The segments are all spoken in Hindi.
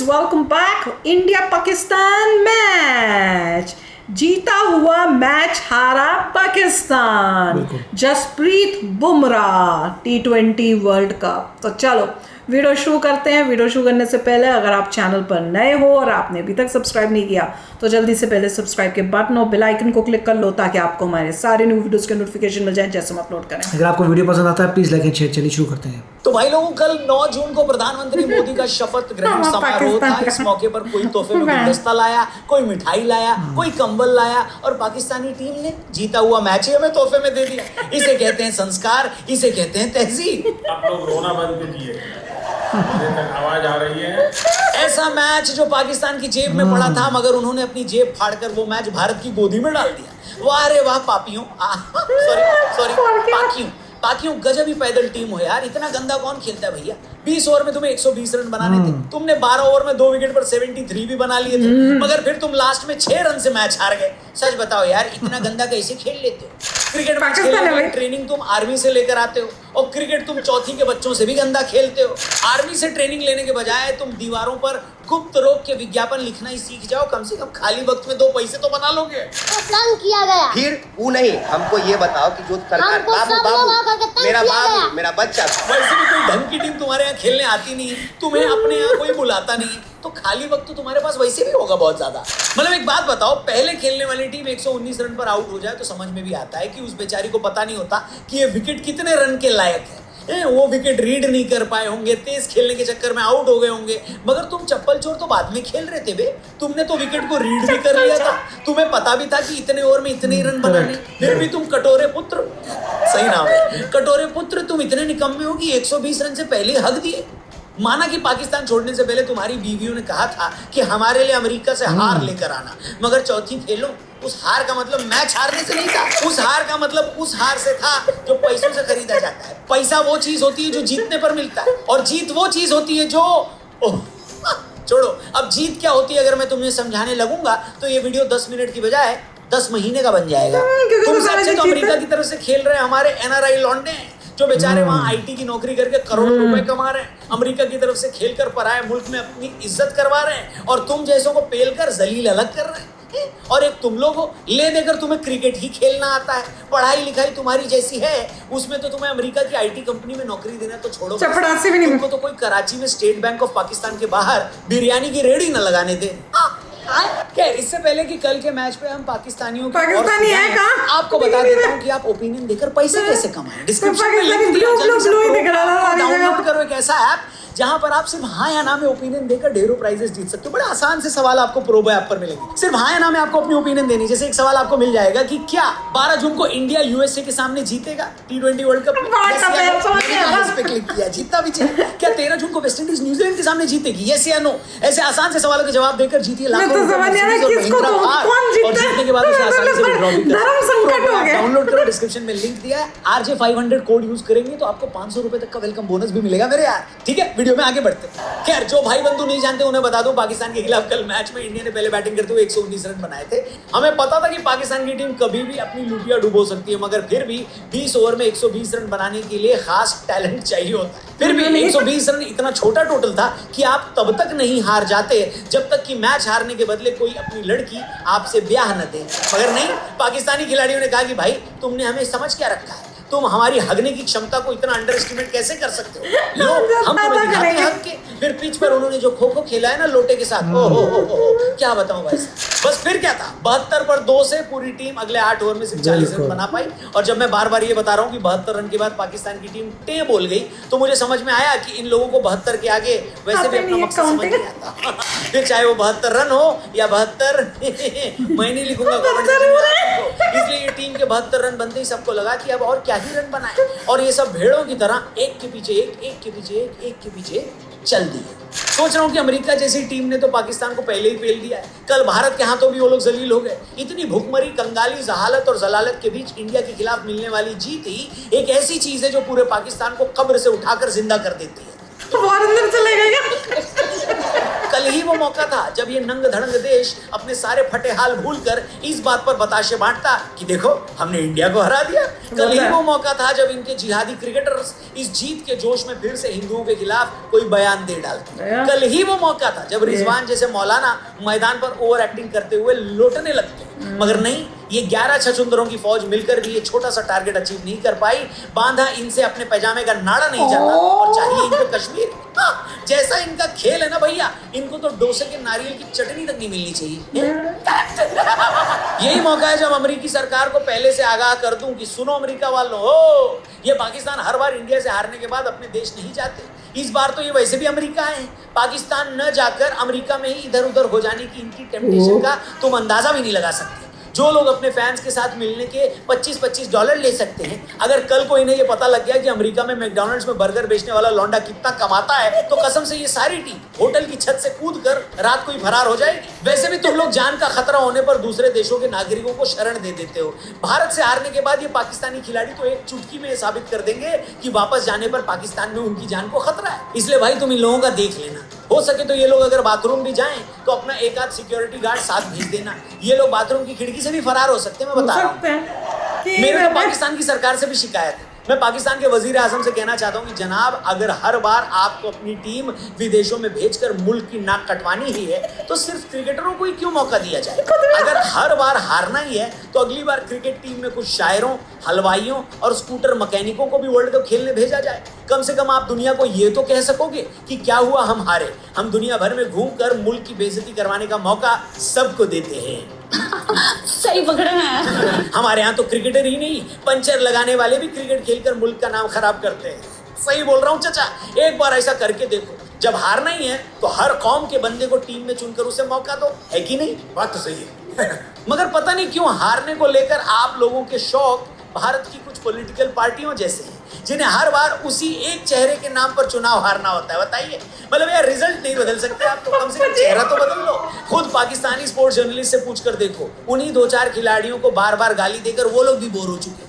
Welcome back. India Pakistan match, जीता हुआ मैच हारा Pakistan. Jasprit Bumrah T20 world cup. तो चलो वीडियो शुरू करते हैं। वीडियो शुरू करने से पहले अगर आप चैनल पर नए हो और आपने अभी तक सब्सक्राइब नहीं किया तो जल्दी से पहले सब्सक्राइब के बटन और बेल आइकन को क्लिक कर लो ताकि आपको हमारे सारे न्यू वीडियोस के नोटिफिकेशन मिल जाए जैसे हम अपलोड करें। अगर आपको वीडियो पसंद आता है प्लीज लाइक एंड शेयर। चलिए शुरू करते हैं। तो भाई लोगों, कल 9 जून को प्रधानमंत्री मोदी का शपथ ग्रहण समारोह था। इस मौके पर कोई तोहफे में गुलदस्ता लाया, कोई मिठाई लाया, कोई कंबल लाया और पाकिस्तानी टीम ने जीता हुआ मैच ही हमें तोहफे में दे दिया। इसे कहते हैं संस्कार, इसे कहते हैं तहजीब। आप लोग रोना बंद कीजिए, मुझे तक आवाज आ रही है। ऐसा मैच जो पाकिस्तान की जेब में पड़ा था, मगर उन्होंने अपनी जेब फाड़कर वो मैच भारत की गोदी में डाल दिया। वाह रे वाह पापियों, सॉरी पाकियों, गजब ही पैदल टीम हो यार। इतना गंदा कौन खेलता है भैया। 20 ओवर में तुम्हें 120 रन बनाने थे, तुमने 12 ओवर में 2 विकेट पर 73 भी बना लिए थे, मगर फिर तुम लास्ट में 6 रन से मैच हार गए। सच बताओ यार, इतना गंदा कैसे खेल लेते हो। क्रिकेट मैच खेलने की ट्रेनिंग तुम आर्मी से लेकर आते हो और क्रिकेट तुम चौथी के बच्चों से भी गंदा खेलते हो। आर्मी से ट्रेनिंग लेने के बजाय तुम दीवारों पर गुप्त रोग के विज्ञापन लिखना ही सीख जाओ। कम से कम खाली वक्त में 2 पैसे तो बना लोगे। प्लान किया गया फिर वो नहीं, हमको ये बताओ कि जो सरकार बाबू मेरा बाबू मेरा बच्चा। वैसे भी कोई ढंग की टीम तुम्हारे यहाँ खेलने आती नहीं, तुम्हें अपने यहाँ कोई बुलाता नहीं, तो खाली वक्त तो तुम्हारे पास वैसे भी होगा बहुत ज्यादा। मतलब एक बात बताओ, पहले खेलने वाली टीम 119 रन पर आउट हो जाए तो समझ में भी आता है कि उस बेचारी को पता नहीं होता कि ये विकेट कितने रन के लायक है। वो विकेट रीड नहीं कर पाए होंगे, तेज खेलने के चक्कर में आउट हो गए होंगे, मगर तुम चप्पल चोर तो बाद में खेल रहे थे बे। तुमने तो विकेट को रीड भी कर लिया था, तुम्हें पता भी था कि इतने ओवर में इतने ही रन बनाने, फिर भी तुम कटोरे पुत्र, सही नाम है कटोरे पुत्र, तुम इतने निकम्मे हो कि 120 रन से पहले हक दिए। माना कि पाकिस्तान छोड़ने से पहले तुम्हारी बीवियों ने कहा था कि हमारे लिए अमेरिका से हार लेकर आना, मगर चौथी खेलो। उस हार का मतलब मैच हारने से नहीं था, उस हार का मतलब उस हार से था जो पैसों से खरीदा जाता है। पैसा वो चीज होती है जो जीतने पर मिलता है, और जीत वो चीज होती है जो छोड़ो। अब जीत क्या होती है अगर मैं तुम्हें समझाने लगूंगा तो ये वीडियो 10 मिनट की बजाय 10 महीने का बन जाएगा। तुमसे अच्छे तो अमेरिका की तरफ से खेल रहे हमारे NRI लौंडे हैं जो बेचारे वहाँ IT की नौकरी करके करोड़ों रुपए कमा रहे हैं। अमेरिका की तरफ से खेलकर पराये मुल्क में अपनी इज्जत करवा रहे हैं, और तुम जैसों को पेल कर जलील अलग कर रहे हैं। और एक तुम लोग हो, ले देकर तुम्हें क्रिकेट ही खेलना आता है, पढ़ाई लिखाई तुम्हारी जैसी है, उसमें तो तुम्हें अमेरिका की IT कंपनी में नौकरी देना तो छोड़ो, तुमको तो कोई कराची में स्टेट बैंक ऑफ पाकिस्तान के बाहर बिरयानी की रेडी न लगाने दे। क्या इससे पहले कि कल के मैच पे हम पाकिस्तानियों पाकिस्तानी है कहाँ? आपको बता देता हूँ कि आप ओपिनियन देकर पैसे कैसे कमाएं। डिस्क्रिप्शन में लिंक दिया, जल्दी से डाउनलोड करो एक ऐसा ऐप जहां पर आप सिर्फ हाँ या ना में ओपिनियन देकर ढेरों प्राइजेस जीत सकते हो। बड़े आसान से सवाल आपको प्रोबो ऐप पर मिलेंगे। सिर्फ हाँ या ना में आपको अपनी ओपिनियन देनी। जैसे एक सवाल आपको मिल जाएगा कि क्या 12 जून को इंडिया USA के सामने जीतेगा T20 वर्ल्ड कप। इस पे क्लिक किया, जीतना भी चाहिए। क्या 13 जून को वेस्ट इंडीज न्यूजीलैंड के सामने जीतेगी, यस या नो। ऐसे आसान से सवालों के जवाब देकर जीतिए लाखों और जीतने के बाद उसे आसानी से विड्रॉ भी कर। डाउनलोड करो, डिस्क्रिप्शन में लिंक दिया है। RJ 500 कोड यूज करेंगे तो आपको 500 रुपए तक का वेलकम बोनस भी मिलेगा मेरे यार। ठीक है, वीडियो में आगे बढ़ते हैं। खैर, जो भाई बंधु नहीं जानते उन्हें बता दूं, पाकिस्तान के खिलाफ कल मैच में इंडिया ने पहले बैटिंग करते हुए 119 रन बनाए थे। हमें पता था कि पाकिस्तान की टीम कभी भी अपनी लुटिया डुबो सकती है, मगर फिर भी 20 ओवर में 120 रन बनाने के लिए खास टैलेंट चाहिए होता है। फिर भी 120 रन इतना छोटा टोटल था कि आप तब तक नहीं हार जाते जब तक कि मैच हारने के बदले कोई अपनी लड़की आपसे ब्याह न दे। मगर नहीं, पाकिस्तानी खिलाड़ियों ने कहा कि भाई तुमने हमें समझ क्या रखा है, तुम हमारी हगने की क्षमता को इतना अंडर एस्टिमेट कैसे कर सकते हो। लो, हम तुम्हें दिखाते हैं हग के। फिर पिच पर उन्होंने जो खो खो खेला है ना लोटे के साथ, ओ क्या बताऊं भाई। बस फिर क्या था, 72 पर 2 से पूरी टीम अगले 8 ओवर में सिर्फ 40 रन बना पाई। और जब मैं बार बार ये बता रहा हूँ कि 72 रन के बाद पाकिस्तान की टीम टे बोल गई, तो मुझे समझ में आया कि इन लोगों को 72 के आगे वैसे भी अपना मकसद समझ नहीं आता। फिर चाहे वो 72 रन हो या 72 मैं नहीं लिखूंगा, इसलिए ये टीम के 72 रन बनते ही सबको लगा कि अब और क्या ही रन बनाए, और ये सब भेड़ों की तरह एक के पीछे एक के पीछे एक के पीछे चल दिए। सोच रहा हूँ कि अमेरिका जैसी टीम ने तो पाकिस्तान को पहले ही फेल दिया है। कल भारत के हाथों भी वो लोग जलील हो गए। इतनी भूखमरी, कंगाली, जहालत और जलालत के बीच इंडिया के खिलाफ मिलने वाली जीत ही एक ऐसी चीज है जो पूरे पाकिस्तान को कब्र से उठाकर जिंदा कर देती है। अंदर चले गए। कल ही वो मौका था जब ये नंग धड़ंग देश अपने सारे फटे हाल भूलकर इस बात पर बताशे बांटता कि देखो हमने इंडिया को हरा दिया। कल ही वो मौका था जब इनके जिहादी क्रिकेटर्स इस जीत के जोश में फिर से हिंदुओं के खिलाफ कोई बयान दे डालते। कल ही वो मौका था जब रिजवान जैसे मौलाना मैदान पर ओवर एक्टिंग करते हुए लोटने लगते। मगर नहीं, ये 11 छछूंदरों की फौज मिलकर भी ये छोटा सा टारगेट अचीव नहीं कर पाई। बांधा इनसे अपने पैजामे का नाड़ा नहीं जाता और चाहिए इनको कश्मीर। जैसा इनका खेल है ना भैया, इनको तो डोसे के नारियल की चटनी तक नहीं मिलनी चाहिए। यही मौका है जब अमेरिकी सरकार को पहले से आगाह कर दूं कि सुनो अमेरिका वालों, हो ये पाकिस्तान हर बार इंडिया से हारने के बाद अपने देश नहीं जाते। इस बार तो ये वैसे भी अमेरिका है, पाकिस्तान न जाकर अमेरिका में ही इधर उधर हो जाने की इनकी टेम्पटेशन का तुम अंदाजा भी नहीं लगा सकते। जो लोग अपने फैंस के साथ मिलने के $25-25 ले सकते हैं, अगर कल को इन्हें ये पता लग गया कि अमेरिका में मैकडॉनल्ड्स में बर्गर बेचने वाला लौंडा कितना कमाता है, तो कसम से ये सारी टीम होटल की छत से कूद कर रात को ही फरार हो जाएगी। वैसे भी तुम लोग जान का खतरा होने पर दूसरे देशों के नागरिकों को शरण दे देते हो। भारत से हारने के बाद ये पाकिस्तानी खिलाड़ी तो एक चुटकी में साबित कर देंगे कि वापस जाने पर पाकिस्तान में उनकी जान को खतरा है। इसलिए भाई तुम इन लोगों का देख लेना, हो सके तो ये लोग अगर बाथरूम भी जाएं तो अपना एक आध सिक्योरिटी गार्ड साथ भेज देना। ये लोग बाथरूम की खिड़की से भी फरार हो सकते हैं, मैं बता रहा हूँ। मेरे तो पाकिस्तान की सरकार से भी शिकायत है। मैं पाकिस्तान के वजीर आजम से कहना चाहता हूं कि जनाब, अगर हर बार आपको अपनी टीम विदेशों में भेजकर मुल्क की नाक कटवानी ही है तो सिर्फ क्रिकेटरों को ही क्यों मौका दिया जाए? अगर हर बार हारना ही है तो अगली बार क्रिकेट टीम में कुछ शायरों, हलवाइयों और स्कूटर मैकेनिकों को भी वर्ल्ड कप खेलने भेजा जाए। कम से कम आप दुनिया को ये तो कह सकोगे कि क्या हुआ, हम हारे, हम दुनिया भर में घूमकर मुल्क की बेइज्जती करवाने का मौका सबको देते हैं। सही पकड़े हैं। हमारे यहाँ तो क्रिकेटर ही नहीं, पंचर लगाने वाले भी क्रिकेट खेलकर मुल्क का नाम खराब करते हैं। सही बोल रहा हूँ चाचा, एक बार ऐसा करके देखो। जब हारना ही है तो हर कौम के बंदे को टीम में चुनकर उसे मौका दो, है कि नहीं? बात तो सही है। मगर पता नहीं क्यों हारने को लेकर आप लोगों के शौक भारत की कुछ पॉलिटिकल पार्टियों जैसे हैं, जिन्हें हर बार उसी एक चेहरे के नाम पर चुनाव हारना होता है। बताइए, मतलब यार रिजल्ट नहीं बदल सकते आप तो कम से कम चेहरा तो बदल लो। खुद पाकिस्तानी स्पोर्ट्स जर्नलिस्ट से पूछकर देखो, उन्हीं 2-4 खिलाड़ियों को बार बार गाली देकर वो लोग भी बोर हो चुके।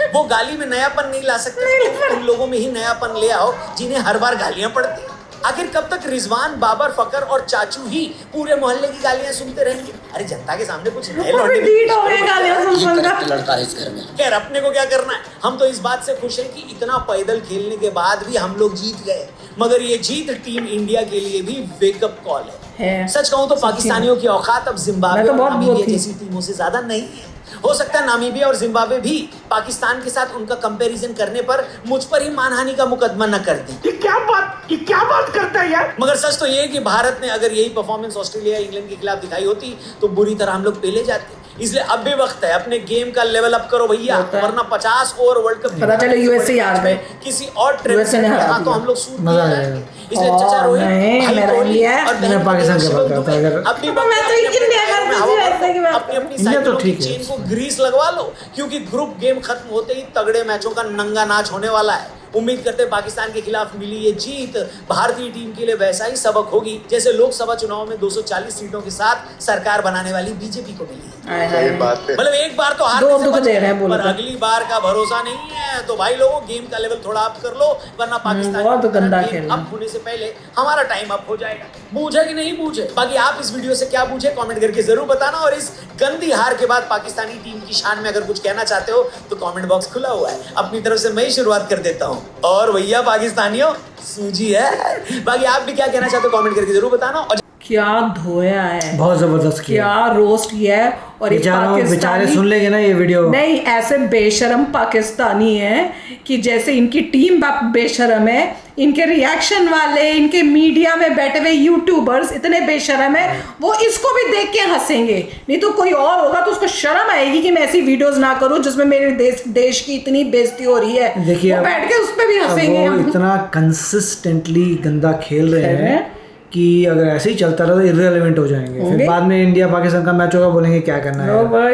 वो गाली में नयापन नहीं ला सकते, उन लोगों में ही नयापन ले आओ जिन्हें हर बार गालियां पड़ती। आखिर कब तक रिजवान, बाबर, फकर और चाचू ही पूरे मोहल्ले की गालियां सुनते रहेंगे? अरे जनता के सामने कुछ नए लड़का है इस घर में। खैर, अपने को क्या करना है, हम तो इस बात से खुश हैं कि इतना पैदल खेलने के बाद भी हम लोग जीत गए। मगर ये जीत टीम इंडिया के लिए भी वेकअप कॉल है। सच कहूं तो पाकिस्तानियों की औकात अब जिम्बाब्वे और नामीबिया जैसी टीमों से ज्यादा नहीं है। हो सकता है नामीबिया और जिम्बाब्वे भी पाकिस्तान के साथ उनका कंपैरिजन करने पर मुझ पर ही मानहानि का मुकदमा न कर दें। ये क्या बात करता है यार? मगर सच तो ये है कि भारत ने अगर यही परफॉर्मेंस ऑस्ट्रेलिया, इंग्लैंड के खिलाफ दिखाई होती तो बुरी तरह हम लोग पेले जाते। इसलिए अब भी वक्त है, अपने गेम का लेवल अप करो भैया, वरना 50 ओवर वर्ल्ड कप पता चले यूएसए हार गए, किसी और ट्रेन से हां तो हम लोग सूट नहीं जाएंगे। इसलिए चचा रोहित, भाई कोहली और मैं पाकिस्तान की बात करता हूं। अगर अपनी मैं तो इंडिया का अपनी साइकिलों की चेन को ग्रीस लगवा लो, क्योंकि ग्रुप गेम खत्म होते ही तगड़े मैचों का नंगा नाच होने वाला है। उम्मीद करते हैं पाकिस्तान के खिलाफ मिली ये जीत भारतीय टीम के लिए वैसा ही सबक होगी जैसे लोकसभा चुनाव में 240 सीटों के साथ सरकार बनाने वाली बीजेपी को मिली है। सही बात है। मतलब एक बार तो हार दो दुख दे रहे हैं, बोलो पर अगली बार का भरोसा नहीं है। तो भाई लोगों, गेम का लेवल थोड़ा अप कर लो, वरना पाकिस्तान बहुत गंदा खेल अप होने से पहले हमारा टाइम अप हो जाएगा। बूझे कि नहीं बूझे? बाकी आप इस वीडियो से क्या बूझे कमेंट करके जरूर बताना, और इस गंदी हार के बाद पाकिस्तानी टीम की शान में अगर कुछ कहना चाहते हो तो कमेंट बॉक्स खुला हुआ है। अपनी तरफ से मैं ही शुरुआत कर देता हूँ। और भैया पाकिस्तानियों, सूजी है। बाकी आप भी क्या कहना चाहते हो कमेंट करके जरूर बताना। और क्या धोया है, बहुत जबरदस्त किया, क्या रोस्ट किया है। और बेचारे सुन लेंगे ना ये वीडियो, नहीं, ऐसे बेशरम पाकिस्तानी है कि जैसे इनकी टीम बेशरम है, इनके रिएक्शन वाले, इनके मीडिया में बैठे हुए यूट्यूबर्स इतने बेशरम है, वो इसको भी देख के हंसेंगे। नहीं तो कोई और होगा तो उसको शर्म आएगी कि मैं ऐसी वीडियोस ना करूं जिसमें मेरे देश की इतनी बेइज्जती हो रही है। देखिए, वो बैठ के उस पर भी हंसेंगे। वो इतना कंसिस्टेंटली गंदा खेल रहे हैं कि अगर ऐसे ही चलता रहा तो इररिलेवेंट हो जाएंगे। फिर बाद में इंडिया पाकिस्तान का मैच होगा, बोलेंगे क्या करना है,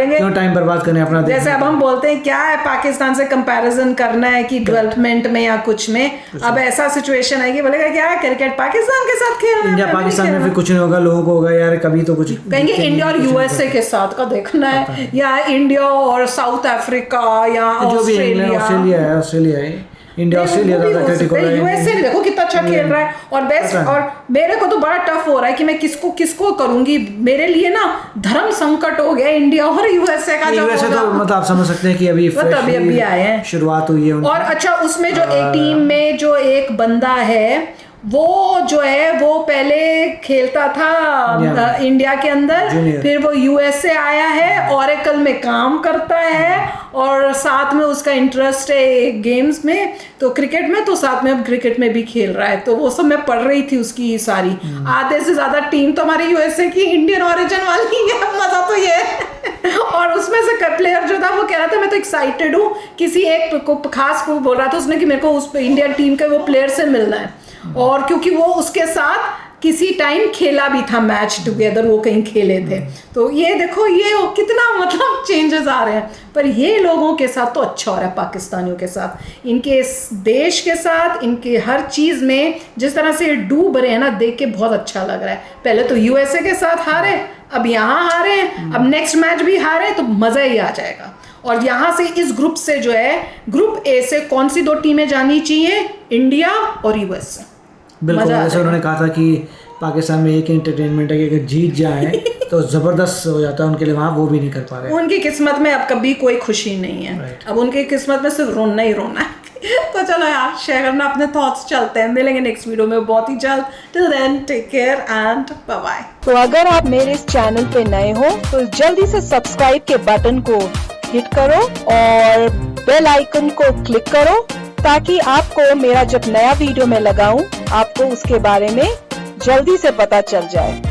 क्यों टाइम बर्बाद करना है अपना। जैसे अब हम बोलते हैं क्या है, पाकिस्तान से कंपैरिजन करना है कि डेवलपमेंट में या कुछ में, अब ऐसा सिचुएशन आएगी, बोलेगा क्या क्रिकेट पाकिस्तान के साथ खेल रहा है, इंडिया पाकिस्तान में फिर कुछ नहीं होगा। लोगों को होगा यार कभी तो कुछ कहेंगे इंडिया और यूएसए के साथ का देखना है, या इंडिया और साउथ अफ्रीका या जो भी ऑस्ट्रेलिया है। इंडिया ऑस्ट्रेलिया ज्यादा क्रिटिकल है, यूएसए देखो कितना अच्छा खेल रहा है और बेस्ट। और मेरे को तो बड़ा टफ हो रहा है कि मैं किसको करूंगी। मेरे लिए ना धर्म संकट हो गया इंडिया और यूएसए का। यूएसए तो मतलब आप समझ सकते हैं कि अभी अभी आए हैं, शुरुआत हुई है उनकी। और अच्छा उसमें जो एक टीम में जो एक बंदा है वो जो है वो पहले खेलता था इंडिया के अंदर, फिर वो यूएसए आया है, ओरेकल में काम करता है और साथ में उसका इंटरेस्ट है गेम्स में, तो क्रिकेट में, तो साथ में अब क्रिकेट में भी खेल रहा है। तो वो सब मैं पढ़ रही थी उसकी सारी। आधे से ज्यादा टीम तो हमारे यूएसए की इंडियन ओरिजिन वाली है, मजा तो ये है। और उसमें से प्लेयर जो था वो कह रहा था मैं तो एक्साइटेड हूँ, किसी एक को खास को बोल रहा था उसने कि मेरे को उस इंडियन टीम के वो प्लेयर से मिलना है, और क्योंकि वो उसके साथ किसी टाइम खेला भी था मैच टुगेदर, वो कहीं खेले थे। तो ये देखो ये कितना मतलब चेंजेस आ रहे हैं। पर ये लोगों के साथ तो अच्छा हो रहा है, पाकिस्तानियों के साथ, इनके देश के साथ, इनके हर चीज़ में जिस तरह से डूब रहे हैं ना, देख के बहुत अच्छा लग रहा है। पहले तो यूएसए के साथ हारे, अब यहाँ हारे, अब नेक्स्ट मैच भी हारे, तो मज़ा ही आ जाएगा। और यहाँ से इस ग्रुप से जो है, ग्रुप ए से कौन सी 2 टीमें जानी चाहिए? इंडिया और यूएसए। बिल्कुल, जैसे उन्होंने कहा था कि पाकिस्तान में एक एंटरटेनमेंट है कि अगर जीत जाए तो जबरदस्त हो जाता है उनके लिए, वहाँ वो भी नहीं कर पा रहे। उनकी किस्मत में अब कभी कोई खुशी नहीं है, अब उनकी किस्मत में सिर्फ रोना ही रोना है। तो चलो यार, शेयर करना अपने थॉट्स, चलते हैं, मिलेंगे नेक्स्ट वीडियो में बहुत ही जल्द। Till then take care and bye bye. तो अगर आप मेरे इस चैनल पे नए हो तो जल्दी से सब्सक्राइब के बटन को हिट करो और बेल आइकन को क्लिक करो, ताकि आपको मेरा जब नया वीडियो मैं लगाऊं आपको उसके बारे में जल्दी से पता चल जाए।